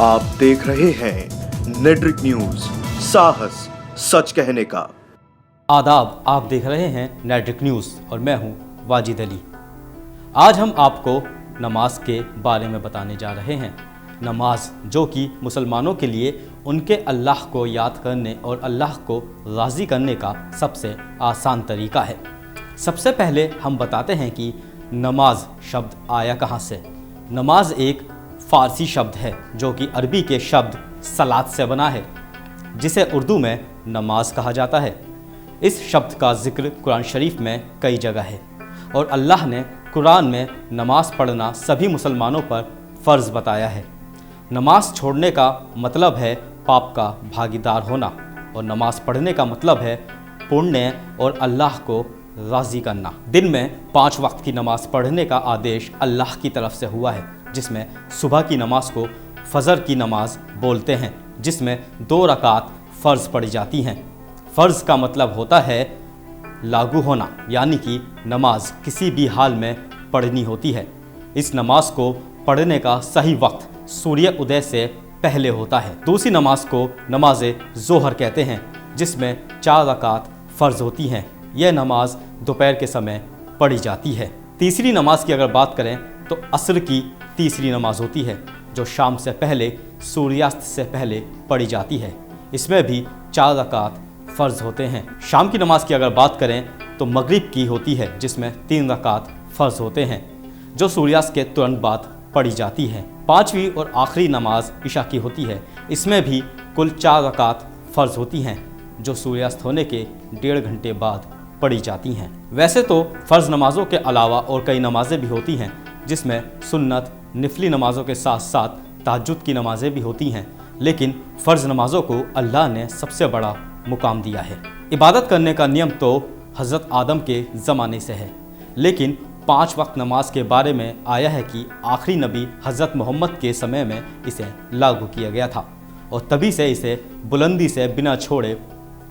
आप देख रहे हैं नेट्रिक न्यूज, साहस सच कहने का। आदाब, आप देख रहे हैं नेट्रिक न्यूज़ और मैं हूं वाजिद अली। आज हम आपको नमाज के बारे में बताने जा रहे हैं। नमाज जो कि मुसलमानों के लिए उनके अल्लाह को याद करने और अल्लाह को राज़ी करने का सबसे आसान तरीका है। सबसे पहले हम बताते हैं कि नमाज शब्द आया कहाँ से। नमाज एक फ़ारसी शब्द है जो कि अरबी के शब्द सलात से बना है, जिसे उर्दू में नमाज कहा जाता है। इस शब्द का जिक्र कुरान शरीफ में कई जगह है और अल्लाह ने कुरान में नमाज पढ़ना सभी मुसलमानों पर फ़र्ज़ बताया है। नमाज छोड़ने का मतलब है पाप का भागीदार होना और नमाज पढ़ने का मतलब है पुण्य और अल्लाह को राज़ी करना। दिन में 5 वक्त की नमाज पढ़ने का आदेश अल्लाह की तरफ से हुआ है, जिसमें सुबह की नमाज को फ़जर की नमाज बोलते हैं, जिसमें 2 रकात फ़र्ज़ पढ़ी जाती हैं। फ़र्ज़ का मतलब होता है लागू होना, यानी कि नमाज किसी भी हाल में पढ़नी होती है। इस नमाज को पढ़ने का सही वक्त सूर्य उदय से पहले होता है। दूसरी नमाज को नमाज ज़ोहर कहते हैं, जिसमें 4 रकात फ़र्ज़ होती हैं। यह नमाज दोपहर के समय पढ़ी जाती है। तीसरी नमाज की अगर बात करें तो असर की तीसरी नमाज होती है, जो शाम से पहले सूर्यास्त से पहले पढ़ी जाती है। इसमें भी 4 रकात फ़र्ज़ होते हैं। शाम की नमाज की अगर बात करें तो मगरिब की होती है, जिसमें 3 रकात फ़र्ज़ होते हैं, जो सूर्यास्त के तुरंत बाद पढ़ी जाती है। 5वीं और आखिरी नमाज इशा की होती है। इसमें भी कुल 4 रकात फ़र्ज़ होती हैं, जो सूर्यास्त होने के 1.5 घंटे बाद पढ़ी जाती हैं। वैसे तो फ़र्ज़ नमाज़ों के अलावा और कई नमाज़ें भी होती हैं, जिसमें सुन्नत नफली नमाज़ों के साथ साथ तहज्जुद की नमाज़ें भी होती हैं, लेकिन फ़र्ज़ नमाज़ों को अल्लाह ने सबसे बड़ा मुकाम दिया है। इबादत करने का नियम तो हज़रत आदम के ज़माने से है, लेकिन 5 वक्त नमाज के बारे में आया है कि आखिरी नबी हज़रत मोहम्मद के समय में इसे लागू किया गया था और तभी से इसे बुलंदी से बिना छोड़े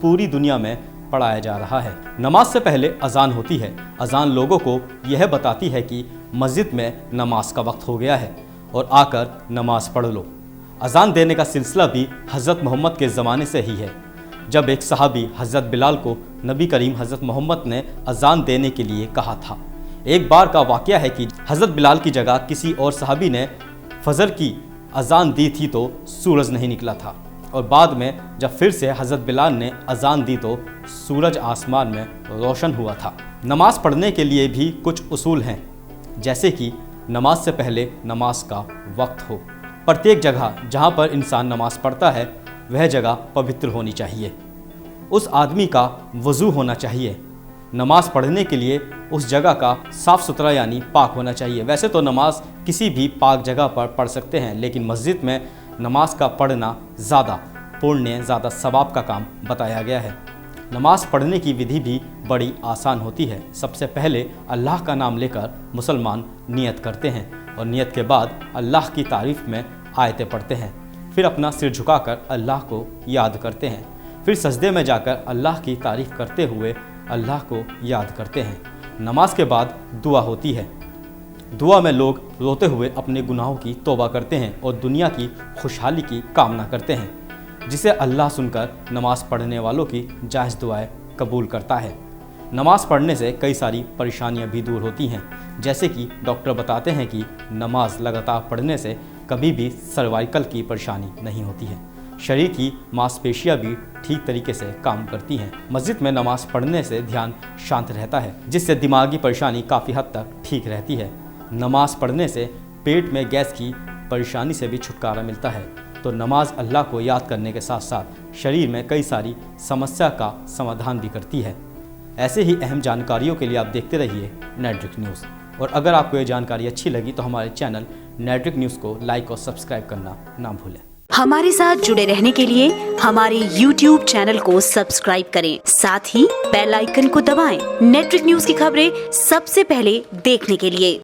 पूरी दुनिया में पढ़ाया जा रहा है। नमाज से पहले अज़ान होती है। अज़ान लोगों को यह बताती है कि मस्जिद में नमाज का वक्त हो गया है और आकर नमाज पढ़ लो। अज़ान देने का सिलसिला भी हज़रत मोहम्मद के ज़माने से ही है, जब एक सहाबी हज़रत बिलाल को नबी करीम हज़रत मोहम्मद ने अज़ान देने के लिए कहा था। एक बार का वाक़या है कि हज़रत बिलाल की जगह किसी और सहाबी ने फ़जर की अज़ान दी थी तो सूरज नहीं निकला था, और बाद में जब फिर से हज़रत बिलाल ने अज़ान दी तो सूरज आसमान में रोशन हुआ था। नमाज पढ़ने के लिए भी कुछ उसूल हैं, जैसे कि नमाज से पहले नमाज का वक्त हो। प्रत्येक जगह जहाँ पर इंसान नमाज पढ़ता है वह जगह पवित्र होनी चाहिए। उस आदमी का वज़ू होना चाहिए। नमाज पढ़ने के लिए उस जगह का साफ़ सुथरा यानी पाक होना चाहिए। वैसे तो नमाज किसी भी पाक जगह पर पढ़ सकते हैं, लेकिन मस्जिद में नमाज का पढ़ना ज़्यादा पुण्य, ज़्यादा सवाब का काम बताया गया है। नमाज पढ़ने की विधि भी बड़ी आसान होती है। सबसे पहले अल्लाह का नाम लेकर मुसलमान नियत करते हैं और नियत के बाद अल्लाह की तारीफ़ में आयतें पढ़ते हैं। फिर अपना सिर झुकाकर अल्लाह को याद करते हैं। फिर सजदे में जाकर अल्लाह की तारीफ़ करते हुए अल्लाह को याद करते हैं। नमाज के बाद दुआ होती है। दुआ में लोग रोते हुए अपने गुनाहों की तौबा करते हैं और दुनिया की खुशहाली की कामना करते हैं, जिसे अल्लाह सुनकर नमाज़ पढ़ने वालों की जायज़ दुआएं कबूल करता है। नमाज़ पढ़ने से कई सारी परेशानियां भी दूर होती हैं, जैसे कि डॉक्टर बताते हैं कि नमाज लगातार पढ़ने से कभी भी सर्वाइकल की परेशानी नहीं होती है। शरीर की मांसपेशियां भी ठीक तरीके से काम करती हैं। मस्जिद में नमाज पढ़ने से ध्यान शांत रहता है, जिससे दिमागी परेशानी काफ़ी हद तक ठीक रहती है। नमाज पढ़ने से पेट में गैस की परेशानी से भी छुटकारा मिलता है। तो नमाज अल्लाह को याद करने के साथ साथ शरीर में कई सारी समस्या का समाधान भी करती है। ऐसे ही अहम जानकारियों के लिए आप देखते रहिए नेट्रिक न्यूज़। और अगर आपको ये जानकारी अच्छी लगी तो हमारे चैनल नेट्रिक न्यूज़ को लाइक और सब्सक्राइब करना ना भूलें। हमारे साथ जुड़े रहने के लिए हमारे YouTube चैनल को सब्सक्राइब करें, साथ ही बेल आइकन को दबाएं। नेट्रिक न्यूज़ की खबरें सबसे पहले देखने के लिए।